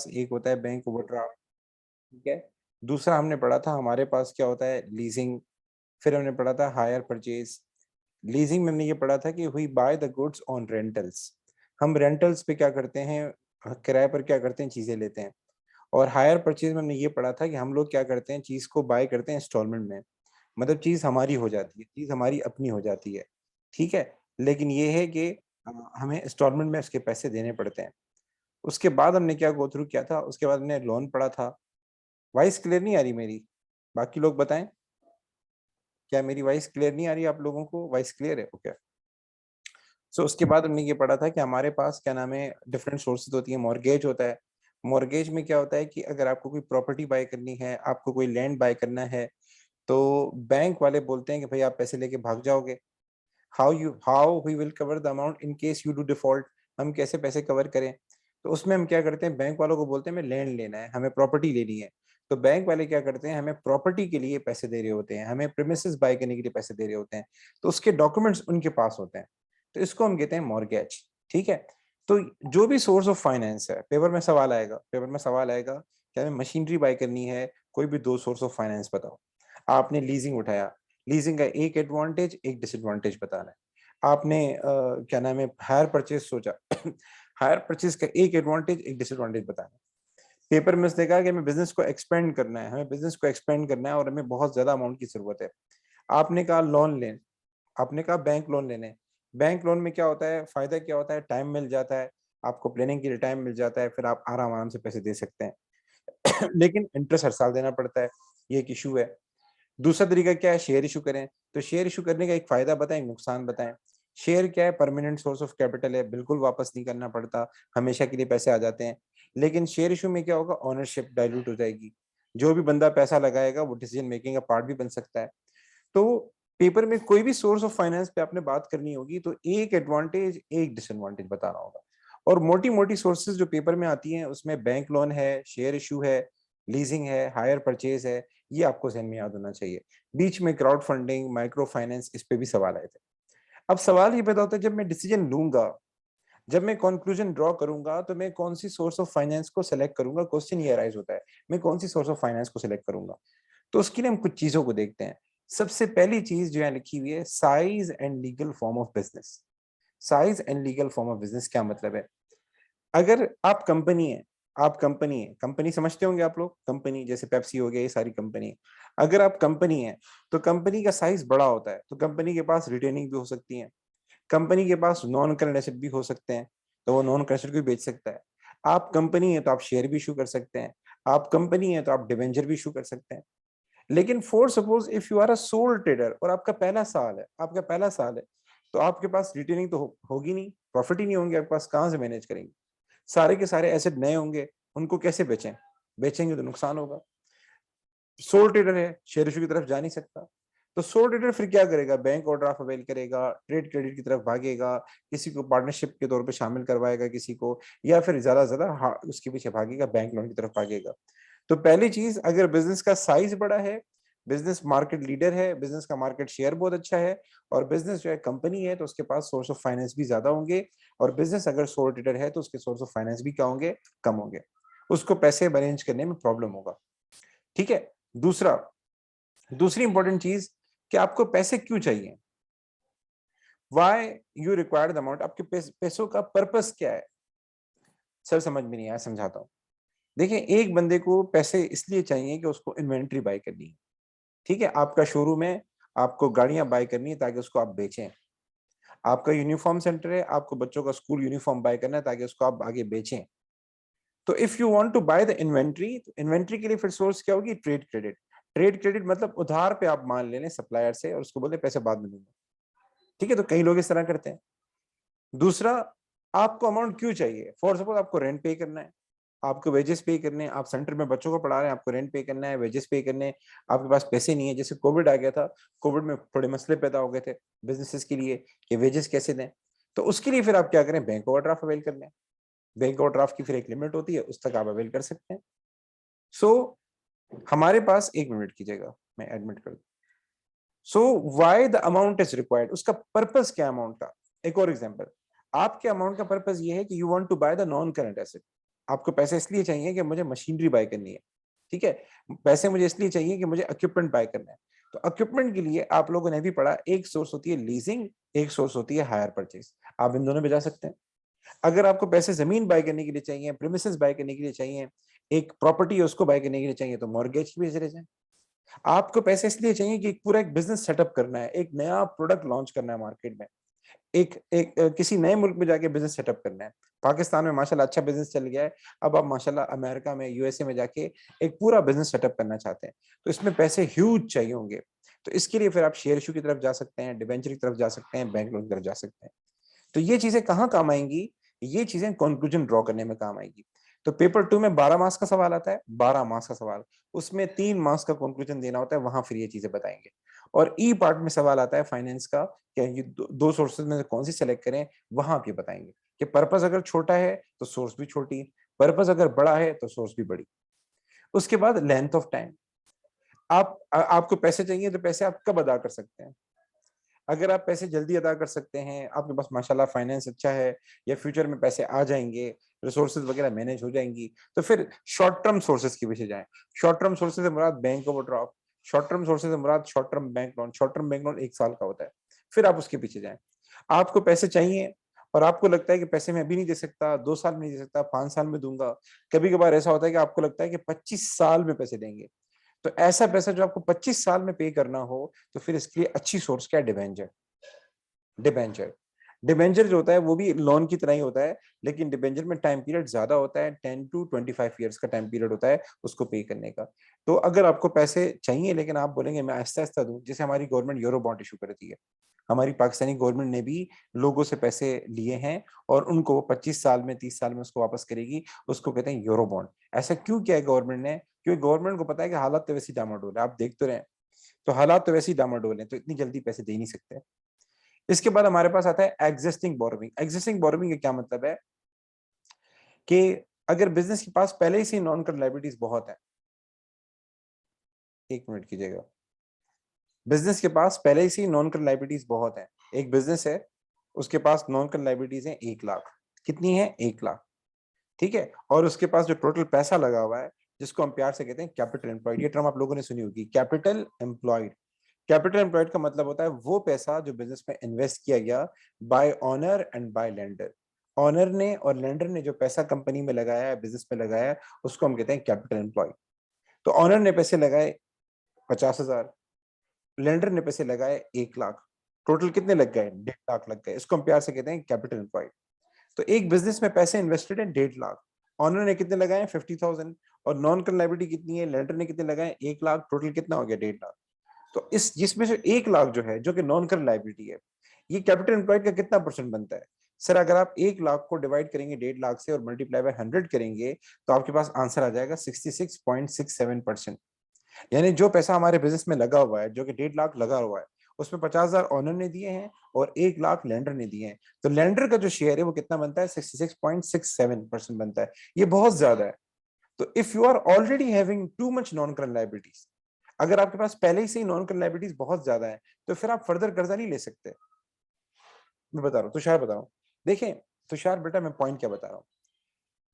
एक होता है बैंक ओवरड्राफ्ट, ठीक है। दूसरा हमने पढ़ा था हमारे पास क्या होता है, लीजिंग। फिर हमने पढ़ा था हायर परचेज। लीजिंग में हमने ये पढ़ा था कि we buy the goods on rentals, हम रेंटल्स पे क्या करते हैं, किराए पर क्या करते हैं, चीजें लेते हैं। और हायर परचेज में हमने ये पढ़ा था कि हम लोग क्या करते हैं, चीज को बाय करते हैं इंस्टॉलमेंट में, मतलब चीज हमारी हो जाती है, चीज हमारी अपनी हो जाती है, ठीक है। लेकिन ये है कि हमें इंस्टॉलमेंट में उसके पैसे देने पड़ते हैं। उसके बाद हमने क्या गो थ्रू किया था, उसके बाद हमने लोन पढ़ा था। वॉइस क्लियर नहीं आ रही मेरी? बाकी लोग बताएं, क्या मेरी वॉइस क्लियर नहीं आ रही आप लोगों को? वॉइस क्लियर है? ओके। सो उसके बाद हमने ये पढ़ा था कि हमारे पास क्या नाम है, डिफरेंट सोर्सेज होती है। मॉर्गेज होता है। मॉर्गेज में क्या होता है कि अगर आपको कोई प्रॉपर्टी बाय करनी है, आपको कोई लैंड बाय करना है, तो बैंक वाले बोलते हैं कि भाई आप पैसे लेके भाग जाओगे। How we will cover the amount in case you do default, हम कैसे पैसे कवर करें? तो उसमें हम क्या करते हैं, बैंक वालों को बोलते हैं हमें लैंड लेना है, हमें प्रॉपर्टी लेनी है। तो बैंक वाले क्या करते हैं, हमें प्रॉपर्टी के लिए पैसे दे रहे होते हैं, हमें प्रीमिसेस बाय करने के लिए पैसे दे रहे होते हैं। तो उसके डॉक्यूमेंट्स उनके पास होते हैं। तो इसको हम कहते हैं मॉर्गेज, ठीक है। तो जो भी सोर्स ऑफ फाइनेंस है, पेपर में सवाल आएगा, पेपर में सवाल आएगा कि हमें मशीनरी बाय करनी है, कोई भी दो सोर्स ऑफ फाइनेंस बताओ। आपने लीजिंग उठाया, लीजिंग का एक एडवांटेज एक डिसएडवांटेज बताना है। आपने क्या नाम है, हायर परचेज सोचा हायर परचेज का एक एडवांटेज एक डिसएडवांटेज बताना है। पेपर में उसने कहा कि हमें बिजनेस को एक्सपेंड करना है, हमें बिजनेस को एक्सपेंड करना है और हमें बहुत ज्यादा अमाउंट की जरूरत है। आपने कहा लोन लें, आपने कहा बैंक लोन लेने। बैंक लोन में क्या होता है, फायदा क्या होता है, टाइम मिल जाता है, आपको प्लानिंग के लिए टाइम मिल जाता है, फिर आप आराम आराम से पैसे दे सकते हैं लेकिन इंटरेस्ट हर साल देना पड़ता है, ये एक इशू है। दूसरा तरीका क्या है, शेयर इशू करें। तो शेयर इशू करने का एक फायदा बताएं, नुकसान बताएं। शेयर क्या है, परमानेंट सोर्स ऑफ कैपिटल है, बिल्कुल वापस नहीं करना पड़ता, हमेशा के लिए पैसे आ जाते हैं। लेकिन शेयर इशू में क्या होगा, ऑनरशिप डाइल्यूट हो जाएगी, जो भी बंदा पैसा लगाएगा वो डिसीजन मेकिंग का पार्ट भी बन सकता है। तो पेपर में कोई भी सोर्स ऑफ फाइनेंस पे आपने बात करनी होगी तो एक एडवांटेज एक डिसएडवांटेज बताना होगा। और मोटी मोटी सोर्सेज जो पेपर में आती हैं उसमें बैंक लोन है, शेयर इशू है, लीजिंग है, हायर परचेज है, ये आपको जहन में याद होना चाहिए। बीच में क्राउड फंडिंग, माइक्रो फाइनेंस, इस पे भी सवाल आए थे। अब सवाल ये पैदा होता है, जब मैं डिसीजन लूंगा, जब मैं कंक्लूजन ड्रॉ करूंगा, तो मैं कौन सी सोर्स ऑफ फाइनेंस को सिलेक्ट करूंगा, क्वेश्चन ये अराइज होता है, मैं कौन सी सोर्स ऑफ फाइनेंस को सिलेक्ट करूंगा। तो उसके लिए हम कुछ चीजों को देखते हैं। सबसे पहली चीज जो है लिखी हुई है, size and legal form of business. Size and legal form of business क्या मतलब है? अगर आप कंपनी है, आप कंपनी है, कंपनी समझते होंगे आप लोग, कंपनी जैसे पेप्सी हो गया, ये सारी कंपनी। अगर आप कंपनी है तो कंपनी का साइज बड़ा होता है, तो कंपनी के पास रिटेनिंग भी हो सकती है, कंपनी के पास नॉन करंट एसेट भी हो सकते हैं, तो वो नॉन करंट एसेट भी बेच सकता है। आप कंपनी है तो आप शेयर भी इशू कर सकते हैं, आप कंपनी है तो आप डिवेंचर भी इशू कर सकते हैं। लेकिन for suppose if you are a sole trader और आपका पहला साल है, आपका पहला साल है, तो आपके पास रिटेनिंग तो होगी नहीं, प्रॉफिट ही नहीं होंगे आपके पास, कहां से मैनेज करेंगे? सारे के सारे एसेट नए होंगे, उनको कैसे बेचें? बेचेंगे तो नुकसान होगा। सोल ट्रेडर है, शेयर इशू की तरफ जा नहीं सकता। तो सोल ट्रेडर फिर क्या करेगा, बैंक ओवरड्राफ्ट अवेल करेगा, ट्रेड क्रेडिट की तरफ भागेगा, किसी को पार्टनरशिप के तौर पे शामिल करवाएगा किसी को, या फिर ज्यादा से ज्यादा उसके पीछे भागेगा, बैंक लोन की तरफ भागेगा। तो पहली चीज, अगर बिजनेस का साइज बड़ा है, बिजनेस मार्केट लीडर है, बिजनेस का मार्केट शेयर बहुत अच्छा है, और बिजनेस जो है कंपनी है, तो उसके पास सोर्स ऑफ फाइनेंस भी ज्यादा होंगे। और बिजनेस अगर सोल ट्रेडर है तो उसके सोर्स ऑफ फाइनेंस भी क्या होंगे, कम होंगे, उसको पैसे अरेंज करने में प्रॉब्लम होगा, ठीक है। दूसरा, दूसरी इंपॉर्टेंट चीज कि आपको पैसे क्यों चाहिए, why you required the amount, आपके पैसों का पर्पस क्या है? सर समझ में नहीं आया, समझाता हूं। देखिए, एक बंदे को पैसे इसलिए चाहिए कि उसको इन्वेंट्री बाय करनी है, ठीक है। आपका शोरूम है, आपको गाड़ियां बाय करनी है ताकि उसको आप बेचें। आपका यूनिफॉर्म सेंटर है, आपको बच्चों का स्कूल यूनिफॉर्म बाय करना है ताकि उसको आप आगे बेचें। तो if you want to buy the inventory, तो इन्वेंट्री के लिए फिर सोर्स क्या होगी, ट्रेड क्रेडिट। ट्रेड क्रेडिट मतलब उधार पे आप माल ले लें सप्लायर से और उसको बोले पैसे बाद में दूंगा, ठीक है। तो कई लोग इस तरह करते हैं। दूसरा, आपको अमाउंट क्यों चाहिए, फॉर सपोज आपको रेंट पे करना है, आपको वेजेस पे करने हैं, आप सेंटर में बच्चों को पढ़ा रहे हैं, आपको रेंट पे करना है, वेजेस पे करने हैं, आपके पास पैसे नहीं है। जैसे कोविड आ गया था, कोविड में थोड़े मसले पैदा हो गए थे बिजनेसेस के लिए कि वेजेस कैसे दें। तो उसके लिए फिर आप क्या करें, बैंक ओवरड्राफ्ट अवेल कर लें। बैंक ओवरड्राफ्ट की फिर एक लिमिट होती है, उस तक आप अवेल कर सकते हैं। सो हमारे पास, एक मिनट कीजिएगा, मैं एडमिट कर दूं। So why the amount is required, उसका पर्पस क्या अमाउंट का? एक और एग्जांपल, आपके अमाउंट का पर्पस ये है कि you want to buy the non current asset. आपको पैसे इसलिए चाहिए कि मुझे मशीनरी बाय करनी है, ठीक है? पैसे मुझे इसलिए चाहिए कि मुझे इक्विपमेंट बाय करना है। तो इक्विपमेंट के लिए आप लोगों ने भी पढ़ा, एक सोर्स होती है लीजिंग, एक सोर्स होती है हायर परचेज। आप इन दोनों में जा सकते हैं। अगर आपको पैसे जमीन बाय करने के लिए चाहिए, प्रीमिसेस बाय करने के लिए चाहिए, एक प्रॉपर्टी है उसको बाय करने के लिए चाहिए, तो मॉर्गेज भी चले जाएं। आपको पैसे इसलिए चाहिए कि एक पूरा एक बिजनेस सेटअप करना है, एक नया प्रोडक्ट लॉन्च करना है मार्केट में, किसी नए मुल्क में जाके बिजनेस सेटअप करना है। पाकिस्तान में माशाल्लाह अच्छा बिजनेस चल गया है, अब आप माशाल्लाह अमेरिका में, यूएसए में जाके एक पूरा बिजनेस सेटअप करना चाहते हैं, तो इसमें पैसे ह्यूज चाहिए होंगे। तो इसके लिए फिर आप शेयर इशू की तरफ जा सकते हैं, डिबेंचर की तरफ जा सकते हैं, बैंक लोन की तरफ जा सकते हैं। तो ये चीजें कहाँ काम आएंगी? ये चीजें कंक्लूजन ड्रॉ करने में काम आएगी। तो पेपर 2 में 12 मार्क्स का सवाल आता है, 12 मार्क्स का सवाल, उसमें 3 मार्क्स का कंक्लूजन देना होता है, वहां फिर ये चीजें बताएंगे। और ई पार्ट में सवाल आता है फाइनेंस का, क्या ये दो सोर्सेज में से कौन सी सेलेक्ट करें, वहां आप ये बताएंगे कि पर्पस अगर छोटा है तो सोर्स भी छोटी, पर्पस अगर बड़ा है तो सोर्स भी बड़ी। उसके बाद लेंथ ऑफ टाइम, आपको पैसे चाहिए तो पैसे आप कब अदा कर सकते हैं। अगर आप पैसे जल्दी अदा कर सकते हैं, आपके पास माशाल्लाह फाइनेंस अच्छा है, या फ्यूचर में पैसे आ जाएंगे, रिसोर्सेज वगैरह मैनेज हो जाएंगी, तो फिर शॉर्ट टर्म सोर्सेज के पीछे जाएं। शॉर्ट टर्म सोर्सेज से मुराद bank overdraft, short term sources से मुराद short term bank loan, short term bank loan 1 साल का होता है, फिर आप उसके पीछे जाएं। आपको पैसे चाहिए और आपको लगता है कि पैसे मैं अभी नहीं दे सकता, 2 साल में नहीं दे सकता, 5 साल में दूंगा। कभी कभार ऐसा होता है कि आपको लगता है कि 25 साल में पैसे देंगे। तो ऐसा पैसा जो आपको 25 साल में पे करना हो, तो फिर इसके लिए अच्छी सोर्स क्या है? डिबेंचर। डिबेंचर डिबेंचर जो होता है वो भी लोन की तरह ही होता है, लेकिन डिबेंचर में टाइम पीरियड ज्यादा होता है, 10 to 25 ईयर्स का टाइम पीरियड होता है उसको पे करने का। तो अगर आपको पैसे चाहिए लेकिन आप बोलेंगे मैं आहिस्ता आहिस्ता दूं, जैसे हमारी गवर्नमेंट यूरो बॉन्ड इशू करती है, हमारी पाकिस्तानी गवर्नमेंट ने भी लोगों से पैसे लिए हैं और उनको 25 साल में, 30 साल में उसको वापस करेगी, उसको कहते हैं यूरो बॉन्ड। ऐसा क्यों किया है गवर्नमेंट ने? क्योंकि गवर्नमेंट को पता है कि हालात तो वैसी डामाडोल है, आप देख तो रहे हैं, तो हालात तो वैसे ही डामाडोल है, तो इतनी जल्दी पैसे दे नहीं सकते। इसके बाद हमारे पास आता है एग्जिस्टिंग बोरोविंग। एग्जिस्टिंग बोरोविंग का क्या मतलब है कि अगर बिजनेस के पास पहले ही से नॉन करंट लायबिलिटीज बहुत है, 1 मिनट कीजिएगा, बिजनेस के पास पहले ही से नॉन करंट लायबिलिटीज बहुत है, एक बिजनेस है उसके पास नॉन करंट लायबिलिटीज है 1 लाख। कितनी है? 1 लाख, ठीक है। और उसके पास जो टोटल पैसा लगा हुआ है, जिसको हम प्यार से कहते हैं कैपिटल एम्प्लॉयड, ये टर्म आप लोगों ने सुनी होगी, कैपिटल एम्प्लॉयड। कैपिटल एम्प्लॉयड का मतलब होता है वो पैसा जो बिजनेस में इन्वेस्ट किया गया by owner and by lender. Owner ने और लेंडर ने जो पैसा कंपनी में लगाया है, बिजनेस में लगाया है, उसको हम कहते हैं कैपिटल एम्प्लॉयड। तो ऑनर ने पैसे लगाए 50,000, लेंडर ने पैसे लगाए 1 लाख, टोटल कितने लग गए? 1.5 लाख लग गए, इसको हम प्यार से कहते हैं कैपिटल एम्प्लॉयड। तो एक बिजनेस में पैसे इन्वेस्टेड है 1.5 लाख, ऑनर ने कितने लगाए? 50,000, और नॉन करंट लायबिलिटी कितनी है? लेंडर ने कितने लगाए? 1 लाख, टोटल कितना हो गया? 1.5 लाख। तो इस जिसमें से 1 लाख जो है, जो कि नॉन करंट लायबिलिटी है, ये कैपिटल एम्प्लॉयड का कितना परसेंट बनता है? सर अगर आप 1 लाख को डिवाइड करेंगे 1.5 लाख से और मल्टीप्लाई बाय 100 करेंगे, तो आपके पास आंसर आ जाएगा 66.67%। यानी जो पैसा हमारे बिजनेस में लगा हुआ है, जो कि 1.5 लाख लगा हुआ है, उसमें 50,000 ऑनर ने दिए हैं और 1 लाख लेंडर ने दिए हैं। तो लेंडर का जो शेयर है वो कितना बनता है? 66.67% बनता है। ये बहुत ज्यादा है। तो if you are already having too much non current liabilities, अगर आपके पास पहले ही से नॉन करंट लायबिलिटीज बहुत ज्यादा है, तो फिर आप फर्दर कर्जा नहीं ले सकते। मैं बता रहा हूँ, तुषार बता रहा हूँ। देखें तुषार बेटा, मैं पॉइंट क्या बता रहा हूँ,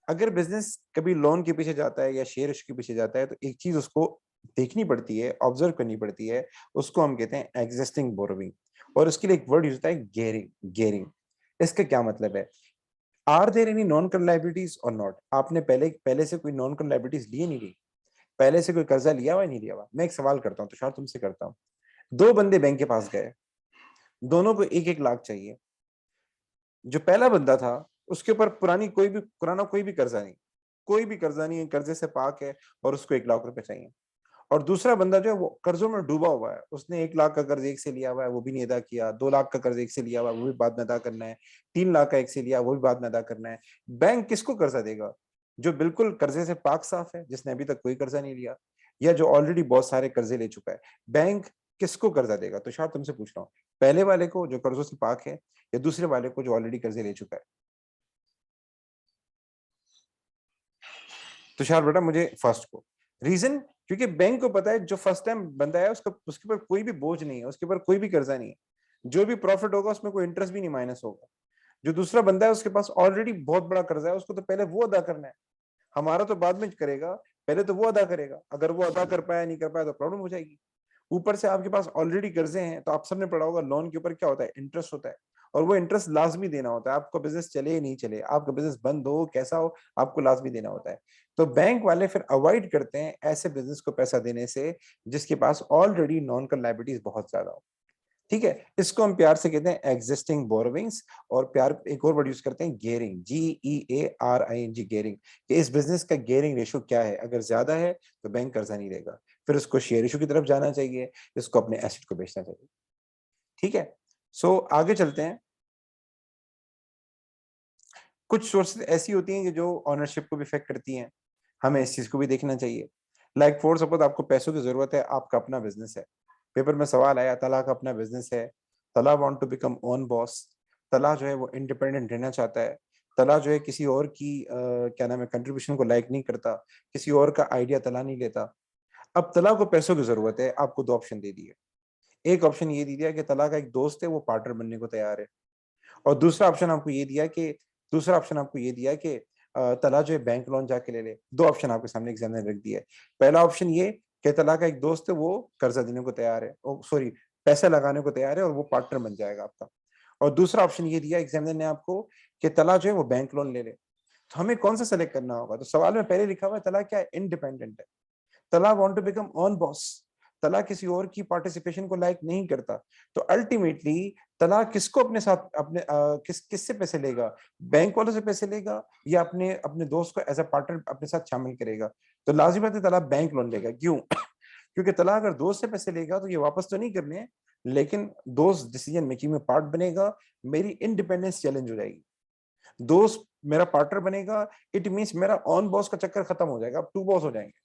अगर बिजनेस कभी लोन के पीछे जाता है या शेयर के पीछे जाता है, तो एक चीज उसको देखनी पड़ती है, ऑब्जर्व करनी पड़ती है, उसको हम कहते हैं एग्जिस्टिंग बोरोविंग। और उसके लिए एक वर्ड यूज होता है गेयरिंग। गेयरिंग, इसका क्या मतलब है? Are there any non current liabilities और नॉट? आपने पहले पहले से कोई नॉन करंट लायबिलिटीज लिए नहीं ली? पहले से कोई कर्जा लिया हुआ नहीं लिया हुआ? मैं एक सवाल करता हूँ तुषार, तुमसे करता हूँ। दो बंदे बैंक के पास गए, दोनों को 1-1 लाख चाहिए। जो पहला बंदा था उसके ऊपर पुराना कोई भी कर्जा नहीं, कोई भी कर्जा नहीं है, कर्जे से पाक है, और उसको 1 लाख रुपए चाहिए। और दूसरा बंदा जो है वो कर्जों में डूबा हुआ है, उसने 1 लाख का कर्ज एक से लिया हुआ है, वो भी नहीं अदा किया, 2 लाख का कर्ज एक से लिया हुआ है, वो भी बाद में अदा करना है, 3 लाख का एक से लिया, वो भी बाद में अदा करना है। बैंक किसको कर्जा देगा? जो बिल्कुल कर्जे से पाक साफ है, जिसने अभी तक कोई कर्जा नहीं लिया, या जो ऑलरेडी बहुत सारे कर्जे ले चुका है। बैंक किसको कर्जा देगा? तो शायद तुमसे पूछ रहा हूँ, पहले वाले को जो कर्जों से पाक है, या दूसरे वाले को जो ऑलरेडी कर्जे ले चुका है? तुषार बेटा मुझे फर्स्ट को। रीजन, क्योंकि बैंक को पता है जो फर्स्ट टाइम बंदा है उसका, उसके ऊपर कोई भी बोझ नहीं है, उसके ऊपर कोई भी कर्जा नहीं है, जो भी प्रॉफिट होगा उसमें कोई इंटरेस्ट भी नहीं माइनस होगा। जो दूसरा बंदा है उसके पास ऑलरेडी बहुत बड़ा कर्जा है, उसको तो पहले वो अदा करना है। हमारा तो बाद में करेगा, पहले तो वो अदा करेगा। अगर वो अदा कर पाया नहीं कर पाया तो प्रॉब्लम हो जाएगी। ऊपर से आपके पास ऑलरेडी कर्जे हैं, तो आप सबने पढ़ा होगा लोन के ऊपर क्या होता है, इंटरेस्ट होता है, और वो इंटरेस्ट लाजमी देना होता है। आपका बिजनेस चले या नहीं चले, आपका बिजनेस बंद हो कैसा हो, आपको लाजमी देना होता है। तो बैंक वाले फिर अवॉइड करते हैं ऐसे बिजनेस को पैसा देने से जिसके पास ऑलरेडी नॉन कर लायबिलिटीज बहुत ज्यादा हो। ठीक है, इसको हम प्यार से कहते हैं एग्जिस्टिंग बोरोविंग्स, और प्यार एक और वर्ड यूज करते हैं गेयरिंग, GEARING, गेयरिंग। कि इस बिजनेस का गेयरिंग रेशो क्या है, अगर ज्यादा है तो बैंक कर्जा नहीं देगा, फिर उसको शेयर इशू की तरफ जाना चाहिए, इसको अपने एसेट को बेचना चाहिए। ठीक है, सो आगे चलते हैं। कुछ सोर्सेज ऐसी होती हैं कि जो ऑनरशिप को भी इफेक्ट करती हैं, हमें इस चीज को भी देखना चाहिए। लाइक फॉर सपोज आपको पैसों की जरूरत है, आपका अपना बिजनेस है, पेपर में सवाल आया तला का अपना बिजनेस है, तला want to become own boss, तला जो है वो इंडिपेंडेंट रहना चाहता है, तला जो है किसी और की क्या नाम है कंट्रीब्यूशन को लाइक नहीं करता, किसी और का आइडिया तला नहीं लेता। अब तला को पैसों की जरूरत है, आपको दो ऑप्शन दे दिए। एक ऑप्शन ये दे दिया कि तला का एक दोस्त है वो पार्टनर बनने को तैयार है, और दूसरा ऑप्शन आपको ये दिया कि तला जो है बैंक लोन जाके ले ले। दो ऑप्शन आपके सामने एग्जामिनर ने रख दिया है। पहला ऑप्शन ये कि तला का एक दोस्त है वो कर्जा देने को तैयार है, सॉरी पैसा लगाने को तैयार है, और वो पार्टनर बन जाएगा आपका। और दूसरा ऑप्शन ये दिया एग्जामिनर ने आपको कि तला जो है वो बैंक लोन ले ले। तो हमें कौन सा सेलेक्ट करना होगा? तो सवाल में पहले लिखा हुआ है तला क्या है, इंडिपेंडेंट है। तला want to become own boss, तला किसी और की पार्टिसिपेशन को लाइक नहीं करता। तो अल्टीमेटली तला किसको अपने साथ अपने किससे पैसे लेगा? बैंक वालों से पैसे लेगा, या अपने अपने दोस्त को एज अ पार्टनर अपने साथ शामिल करेगा? तो लाजिम बात है तला बैंक लोन लेगा। क्यों? क्योंकि तला अगर दोस्त से पैसे लेगा तो ये वापस तो नहीं करने हैं, लेकिन दोस्त डिसीजन मेकिंग में पार्ट बनेगा, मेरी इंडिपेंडेंस चैलेंज हो जाएगी। दोस्त मेरा पार्टनर बनेगा, इट मींस मेरा ऑन बॉस का चक्कर खत्म हो जाएगा, अब टू बॉस हो जाएंगे।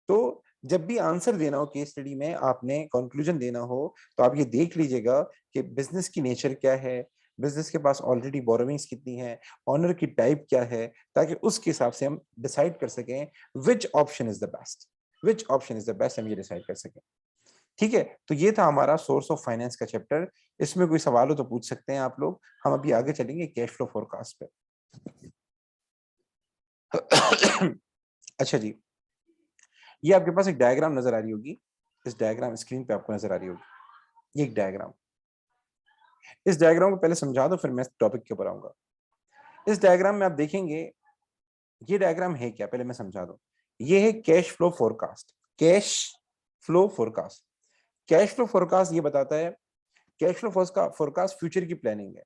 तो जब भी आंसर देना हो केस स्टडी में, आपने कंक्लूजन देना हो, तो आप ये देख लीजिएगा कि बिजनेस की नेचर क्या है, बिजनेस के पास ऑलरेडी बोरोविंग्स कितनी है, ऑनर की टाइप क्या है, ताकि उसके हिसाब से हम डिसाइड कर सकें which option is the best, which option is the best, हम ये डिसाइड कर सकें। ठीक है, तो ये था हमारा सोर्स ऑफ फाइनेंस का चैप्टर। इसमें कोई सवाल हो तो पूछ सकते हैं आप लोग। हम अभी आगे चलेंगे कैश फ्लो फोरकास्ट पे। अच्छा जी, ये आपके पास एक डायग्राम नजर आ रही होगी, इस डायग्राम स्क्रीन पे आपको नजर आ रही होगी, ये एक डायग्राम। इस डायग्राम को पहले समझा दो, फिर मैं टॉपिक के ऊपर आऊंगा। इस डायग्राम में आप देखेंगे, ये डायग्राम है क्या, पहले मैं समझा दूं। ये है cash flow forecast. Cash flow forecast, cash flow forecast ये बताता है, कैश फ्लो फोरकास्ट फ्यूचर की प्लानिंग है।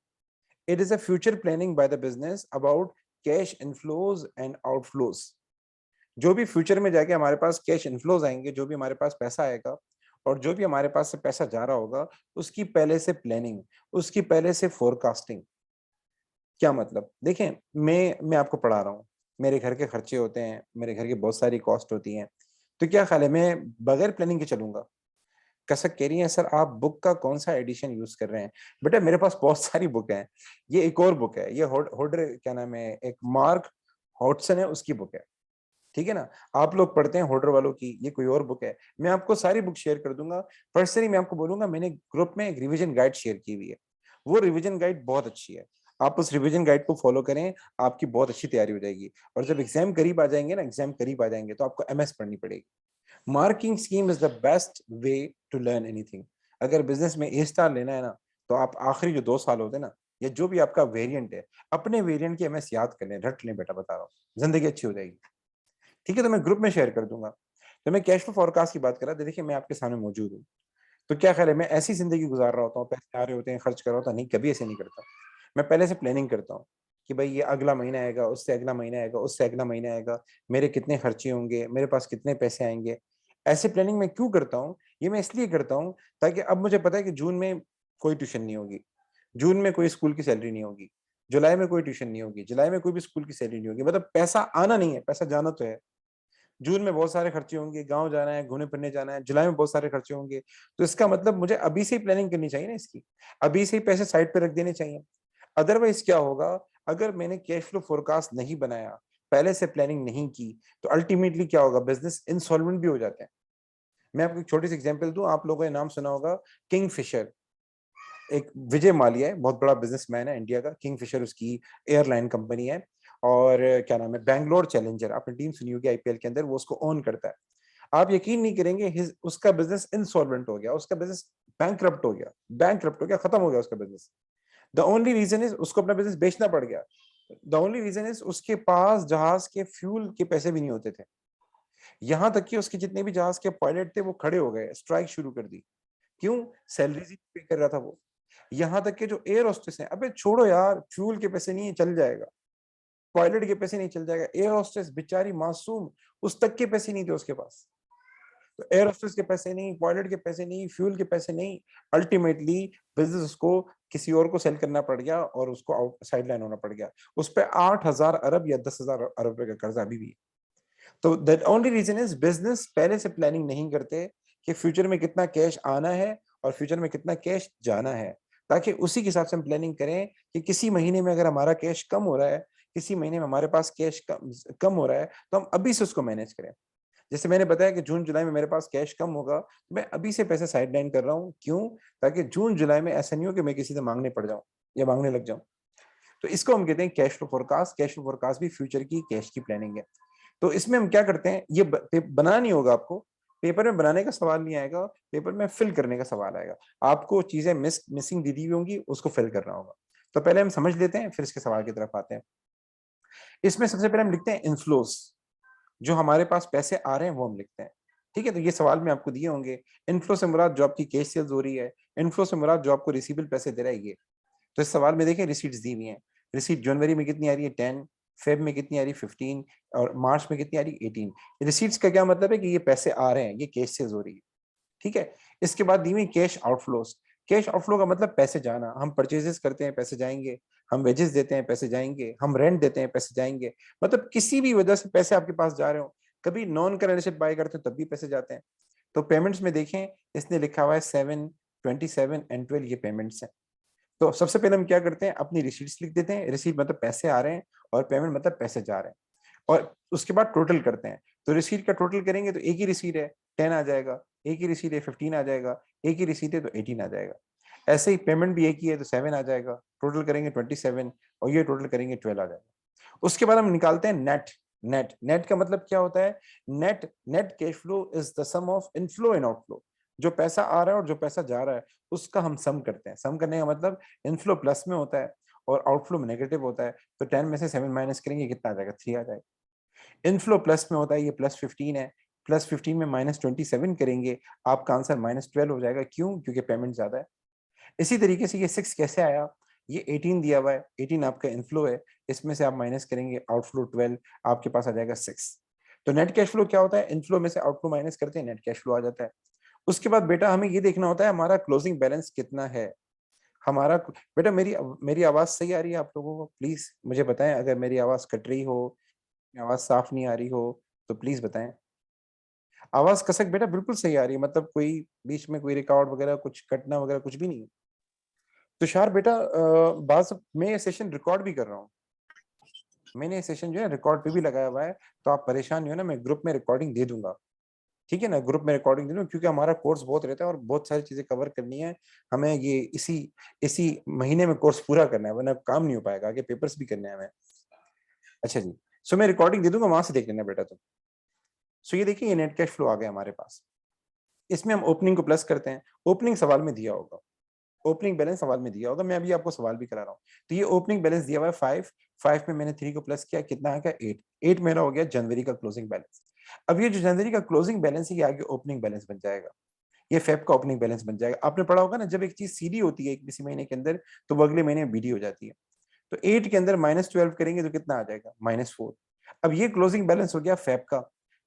It is a future planning by the business about cash inflows and outflows. जो भी फ्यूचर में जाके हमारे पास कैश इनफ्लोज आएंगे, जो भी हमारे पास पैसा आएगा, और जो भी हमारे पास से पैसा जा रहा होगा, उसकी पहले से प्लानिंग, उसकी पहले से फोरकास्टिंग। क्या मतलब? देखें, मैं आपको पढ़ा रहा हूँ, मेरे घर के खर्चे होते हैं, मेरे घर की बहुत सारी कॉस्ट होती हैं, तो क्या ख्याल है मैं बगैर प्लानिंग के चलूंगा? कसक कह रही है सर आप बुक का कौन सा एडिशन यूज कर रहे हैं? बेटा मेरे पास बहुत सारी बुक हैं, ये एक और बुक है, ये होडर क्या नाम है, एक मार्क हॉडसन है, उसकी बुक है। ठीक है ना, आप लोग पढ़ते हैं होल्डर वालों की, ये कोई और बुक है। मैं आपको सारी बुक शेयर कर दूंगा। पर्सनली मैं आपको बोलूंगा, मैंने ग्रुप में एक रिवीजन गाइड शेयर की हुई है, वो रिवीजन गाइड बहुत अच्छी है। आप उस रिवीजन गाइड को फॉलो करें, आपकी बहुत अच्छी तैयारी हो जाएगी। और जब एग्जाम करीब आ जाएंगे ना, एग्जाम करीब आ जाएंगे, तो आपको एमएस पढ़नी पड़ेगी। Marking scheme is the best way to learn anything. अगर बिजनेस में ए स्टार लेना है ना, तो आप आखिरी जो 2 साल होते हैं ना, या जो भी आपका वेरिएंट है, अपने वेरिएंट की एमएस याद कर लें, रट लें बेटा, बता रहा हूँ, जिंदगी अच्छी हो जाएगी। ठीक है, तो मैं ग्रुप में शेयर कर दूंगा। तो मैं कैश फ्लो फोरकास्ट की बात कर रहा था, देखिए मैं आपके सामने मौजूद हूँ। तो क्या ख्याल है, मैं ऐसी जिंदगी गुजार रहा होता हूँ, पैसे आ रहे होते हैं, खर्च कर रहा होता, नहीं कभी ऐसे नहीं करता। मैं पहले से प्लानिंग करता हूँ कि भाई ये अगला महीना आएगा, उससे अगला महीना आएगा, उससे अगला महीना आएगा, मेरे कितने खर्चे होंगे, मेरे पास कितने पैसे आएंगे। ऐसे प्लानिंग मैं क्यों करता हूँ? ये मैं इसलिए करता हूँ ताकि अब मुझे पता है कि जून में कोई ट्यूशन नहीं होगी, जून में कोई स्कूल की सैलरी नहीं होगी, जुलाई में कोई ट्यूशन नहीं होगी, जुलाई में कोई भी स्कूल की सैलरी नहीं होगी। मतलब पैसा आना नहीं है, पैसा जाना तो है। जून में बहुत सारे खर्चे होंगे, गांव जाना है, घूमने फिरने जाना है, जुलाई में बहुत सारे खर्चे होंगे। तो इसका मतलब मुझे अभी से ही प्लानिंग करनी चाहिए ना इसकी, अभी से ही पैसे साइड पे रख देने चाहिए। अदरवाइज क्या होगा, अगर मैंने कैश फ्लो फोरकास्ट नहीं बनाया, पहले से प्लानिंग नहीं की, तो अल्टीमेटली क्या होगा, बिजनेस इंसॉल्वेंट भी हो जाते हैं। मैं आपको एक छोटी सी एग्जांपल दूं, आप लोगों ने नाम सुना होगा किंग फिशर। एक विजय माल्या है, बहुत बड़ा बिजनेसमैन है इंडिया का, किंग फिशर उसकी एयरलाइन कंपनी है। और क्या नाम है, बैंगलोर चैलेंजर, आपने टीम सुनी होगी आईपीएल के अंदर, वो उसको ओन करता है। आप यकीन नहीं करेंगे, उसका बिजनेस इंसॉल्वेंट हो गया, उसका बिजनेस बैंकरप्ट हो गया, खत्म हो गया उसका business. The only reason is उसको अपना बिजनेस बेचना पड़ गया। द ओनली रीजन इज उसके पास जहाज के फ्यूल के पैसे भी नहीं होते थे। यहां तक कि उसके जितने भी जहाज के पायलट थे वो खड़े हो गए, स्ट्राइक शुरू कर दी। क्यों? सैलरीज ही पे कर रहा था वो। यहां तक कि जो एयर होस्टेस हैं, अबे छोड़ो यार, फ्यूल के पैसे नहीं है, चल जाएगा। पायलट के पैसे नहीं, चल जाएगा। एयर होस्टेस बेचारी मासूम, उस तक के पैसे नहीं थे उसके पास। तो एयर होस्टेस के पैसे नहीं, पायलट के पैसे नहीं, फ्यूल के पैसे नहीं, अल्टीमेटली बिजनेस उसको किसी और को सेल करना पड़ गया और उसको आउट साइड लाइन होना पड़ गया। उस पर 8,000 अरब या 10,000 अरब रुपए का कर्जा अभी भी है। तो that only reason is business पहले से प्लानिंग नहीं करते कि फ्यूचर में कितना कैश आना है और फ्यूचर में कितना कैश जाना है, ताकि उसी के हिसाब से हम प्लानिंग करें कि किसी महीने में अगर हमारा कैश कम हो रहा है, किसी महीने में हमारे पास कैश कम हो रहा है, तो हम अभी से उसको मैनेज करें। जैसे मैंने बताया कि जून जुलाई में मेरे पास कैश कम होगा, तो मैं अभी से पैसे साइड लाइन कर रहा हूँ। क्यों? ताकि जून जुलाई में ऐसा नहीं हो कि मैं किसी से मांगने पड़ जाऊं या मांगने लग जाऊं। तो इसको हम कहते हैं cash flow forecast. Cash flow forecast भी फ्यूचर की कैश की प्लानिंग है। तो इसमें हम क्या करते हैं, ये बनाना नहीं होगा आपको, पेपर में बनाने का सवाल नहीं आएगा, पेपर में फिल करने का सवाल आएगा। आपको चीजें मिसिंग दी होंगी, उसको फिल करना होगा। तो पहले हम समझ लेते हैं, फिर इसके सवाल की तरफ आते हैं। इसमें सबसे पहले हम लिखते हैं इनफ्लोस, जो हमारे पास पैसे आ रहे हैं वो हम लिखते हैं। ठीक है, तो ये सवाल में आपको दिए होंगे। इनफ्लो से मुराद जो आपकी कैश सेल्स हो रही है, इनफ्लो से मुराद जो आपको रिसीवेबल पैसे दे रहा है ये। तो इस सवाल में देखें रिसीट्स दी हुई हैं। रिसीट जनवरी में कितनी आ रही है? 10। फेब में कितनी आ रही है? 15। और मार्च में कितनी आ रही है? 18। रिसीट्स का क्या मतलब है कि ये पैसे आ रहे हैं, ये कैश सेल्स हो रही है। ठीक है। इसके बाद दी हुई कैश आउटफ्लोस। कैश आउटफ्लो का मतलब पैसे जाना। हम परचेजेस करते हैं, पैसे जाएंगे। हम वेजेस देते हैं, पैसे जाएंगे। हम रेंट देते हैं, पैसे जाएंगे। मतलब किसी भी वजह से पैसे आपके पास जा रहे हो, कभी नॉन करंट एसेट बाय करते हो तब भी पैसे जाते हैं। तो पेमेंट्स में देखें, इसने लिखा हुआ है 7, 27 एंड 12, ये पेमेंट्स हैं। तो सबसे पहले हम क्या करते हैं, अपनी रिसीट्स लिख देते हैं। रिसीट मतलब पैसे आ रहे हैं और पेमेंट मतलब पैसे जा रहे हैं। और उसके बाद टोटल करते हैं। तो रिसीट का टोटल करेंगे तो एक ही रिसीट है, 10 आ जाएगा। एक ही रिसीट है, 15 आ जाएगा। एक ही रिसीट है तो 18 आ जाएगा। ऐसे ही पेमेंट भी एक ही है तो 7 आ जाएगा। टोटल करेंगे 27 और ये टोटल करेंगे 12 आ जाएगा। उसके बाद हम निकालते हैं नेट। नेट का मतलब क्या होता है? Net net cash flow is the sum of inflow and outflow. जो पैसा आ रहा है और जो पैसा जा रहा है उसका हम सम करते हैं। सम करने का मतलब इनफ्लो प्लस में होता है और आउटफ्लो में नेगेटिव होता है। तो 10 में से 7 माइनस करेंगे, कितना आ जाएगा? 3 आ जाएगा। इनफ्लो प्लस में होता है, ये +15 है। +15 में -27 करेंगे, आपका आंसर -12 हो जाएगा। क्यों? क्योंकि पेमेंट ज्यादा है। इसी तरीके से ये 6 कैसे आया? ये 18 दिया हुआ है, 18 आपका इनफ्लो है, इसमें से आप माइनस करेंगे आउटफ्लो 12, आपके पास आ जाएगा 6। तो नेट कैश फ्लो क्या होता है? इनफ्लो में से आउटफ्लो माइनस करते हैं, नेट कैश फ्लो आ जाता है। उसके बाद बेटा हमें ये देखना होता है हमारा क्लोजिंग बैलेंस कितना है। हमारा बेटा, मेरी मेरी आवाज सही आ रही है आप लोगों को? प्लीज मुझे बताएं, अगर मेरी आवाज कट रही हो, आवाज साफ नहीं आ रही हो तो प्लीज बताएं। आवाज कसक बेटा बिल्कुल सही आ रही है, मतलब कोई बीच में कोई रिकॉर्ड वगैरह कुछ कटना वगैरह कुछ भी नहीं है। तुषार बेटा, मैं ये सेशन रिकॉर्ड भी कर रहा हूँ। मैंने ये सेशन जो है रिकॉर्ड पे भी लगाया हुआ है। तो आप परेशान नहीं हो ना, मैं ग्रुप में रिकॉर्डिंग दे दूंगा। ठीक है ना, ग्रुप में रिकॉर्डिंग दे दूंगा, क्योंकि हमारा कोर्स बहुत रहता है और बहुत सारी चीजें कवर करनी है। हमें ये इसी इसी महीने में कोर्स पूरा करना है, वरना काम नहीं हो पाएगा, आगे पेपर्स भी करने हैं हमें। अच्छा जी, सो मैं रिकॉर्डिंग दे दूंगा, वहां से देख लेना बेटा तुम। सो ये देखिए, ये नेट कैश फ्लो आ गया हमारे पास। इसमें हम ओपनिंग को प्लस करते हैं। ओपनिंग सवाल में दिया होगा, ओपनिंग बैलेंस सवाल में दिया होगा, मैं अभी आपको सवाल भी करा रहा हूँ। तो ये ओपनिंग बैलेंस दिया हुआ है 5। 5 में मैंने 3 को प्लस किया, कितना आ गया? 8। 8 मेरा हो गया जनवरी का क्लोजिंग बैलेंस। अब ये जो जनवरी का क्लोजिंग बैलेंस है, ये आगे ओपनिंग बैलेंस बन जाएगा। ये फेब का ओपनिंग बैलेंस बन जाएगा। आपने पढ़ा होगा ना, जब एक चीज सीडी होती है एक किसी महीने के अंदर, तो वो अगले महीने में बीडी हो जाती है। तो 8 के अंदर -12 करेंगे तो कितना आ जाएगा? -4। अब ये क्लोजिंग बैलेंस हो गया फेब का।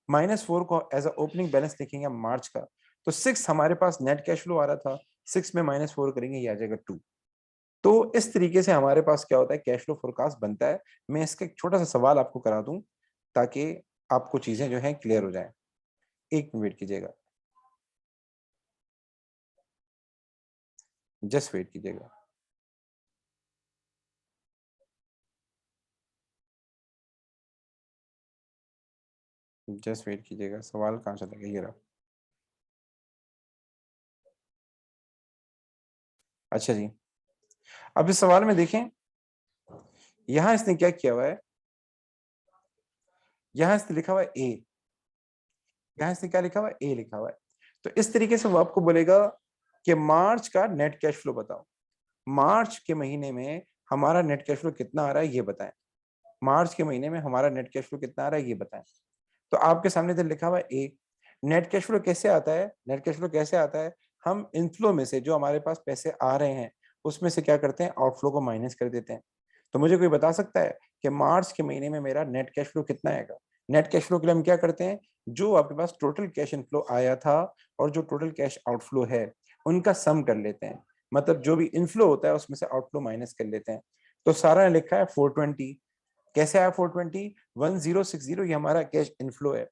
-4 को एज अ ओपनिंग बैलेंस लिखेंगे मार्च का। तो 6 हमारे पास नेट कैश फ्लो आ रहा था, 6 में -4 करेंगे, ये आ जाएगा 2। तो इस तरीके से हमारे पास क्या होता है, कैश फ्लो फोरकास्ट बनता है। मैं इसका एक छोटा सा सवाल आपको करा दूं, ताकि आपको चीजें जो है क्लियर हो जाए। एक मिनट वेट कीजिएगा, जस्ट वेट कीजिएगा। जस्ट वेट कीजिएगा, सवाल कहाँ चला गया? ये रहा। अच्छा जी, अब इस सवाल में देखें, यहां इसने क्या किया हुआ है, यहाँ से लिखा हुआ है ए, यहाँ से क्या लिखा हुआ है, ए लिखा हुआ है। तो इस तरीके से वो आपको बोलेगा कि मार्च का नेट कैश फ्लो बताओ, मार्च के महीने में हमारा नेट कैश फ्लो कितना आ रहा है ये बताएं, मार्च के महीने में हमारा नेट कैश फ्लो कितना आ रहा है ये बताएं। तो आपके सामने इधर लिखा हुआ है ए। नेट कैश फ्लो कैसे आता है, नेट कैश फ्लो कैसे आता है, हम इनफ्लो में से जो हमारे पास पैसे आ रहे हैं उसमें से क्या करते हैं, आउटफ्लो को माइनस कर देते हैं। तो मुझे कोई बता सकता है कि मार्च के महीने में मेरा नेट कैश फ्लो कितना आएगा? नेट कैश फ्लो के लिए हम क्या करते हैं, जो आपके पास टोटल कैश इनफ्लो आया था और जो टोटल कैश आउटफ्लो है उनका सम कर लेते हैं, मतलब जो भी इनफ्लो होता है उसमें से आउटफ्लो माइनस कर लेते हैं। तो सारा लिखा है 420। कैसे आया 420? 1060 ये हमारा कैश इनफ्लो है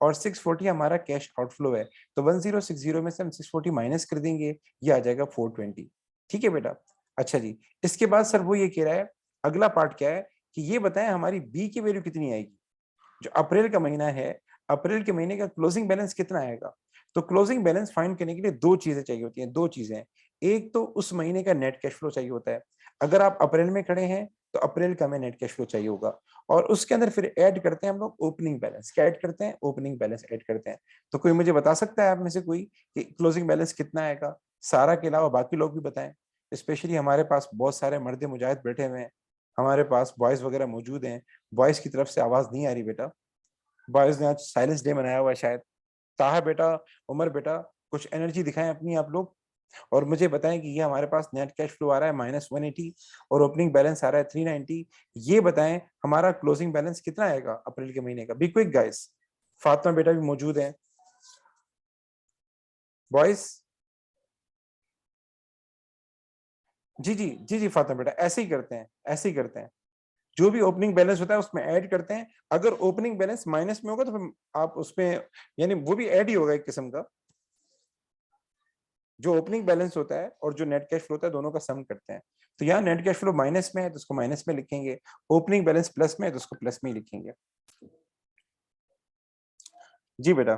और 640 हमारा कैश आउटफ्लो है। तो 1060 में से हम 640 माइनस कर देंगे, ये आ जाएगा 420। ठीक है बेटा। अच्छा जी, इसके बाद सर वो ये कह रहा है, अगला पार्ट क्या है कि ये बताएं हमारी बी की वैल्यू कितनी आएगी। जो अप्रैल का महीना है, अप्रैल के महीने का क्लोजिंग बैलेंस कितना आएगा? तो क्लोजिंग बैलेंस फाइंड करने के लिए दो चीजें चाहिए होती हैं, दो चीजें। एक तो उस महीने का नेट कैश फ्लो चाहिए होता है, अगर आप अप्रैल में खड़े हैं तो अप्रैल का हमें नेट कैश फ्लो चाहिए होगा, और उसके अंदर फिर ऐड करते हैं हम लोग ओपनिंग बैलेंस। क्या ऐड करते हैं? ओपनिंग बैलेंस ऐड करते हैं। तो कोई मुझे बता सकता है आप में से कोई कि क्लोजिंग बैलेंस कितना आएगा? सारा के अलावा बाकी लोग भी बताएं, स्पेशली हमारे पास बहुत सारे मर्द मुजाहिद बैठे हुए हैं, हमारे पास बॉयज वगैरह मौजूद हैं। बॉयज की तरफ से आवाज नहीं आ रही बेटा, बॉयज ने आज साइलेंस डे मनाया हुआ है शायद। ताहा बेटा, उमर बेटा, कुछ एनर्जी दिखाएं अपनी आप लोग, और मुझे बताएं कि ये हमारे पास नेट कैश फ्लो आ रहा है -180 और ओपनिंग बैलेंस आ रहा है 390। ये बताएं हमारा क्लोजिंग बैलेंस कितना आएगा अप्रैल के महीने का? B quick guys. फातिमा बेटा भी मौजूद है। बॉयज, जी जी जी जी फातिमा बेटा, ऐसे ही करते हैं, ऐसे ही करते हैं। जो भी ओपनिंग बैलेंस होता है उसमें ऐड करते हैं। अगर ओपनिंग बैलेंस माइनस में होगा तो फिर आप उसमें, यानी वो भी ऐड ही होगा एक किस्म का। जो ओपनिंग बैलेंस होता है और जो नेट कैश फ्लो होता है दोनों का सम करते हैं। तो यहाँ नेट कैश फ्लो माइनस में है तो उसको माइनस में लिखेंगे, ओपनिंग बैलेंस प्लस में है तो उसको प्लस में ही लिखेंगे। जी बेटा।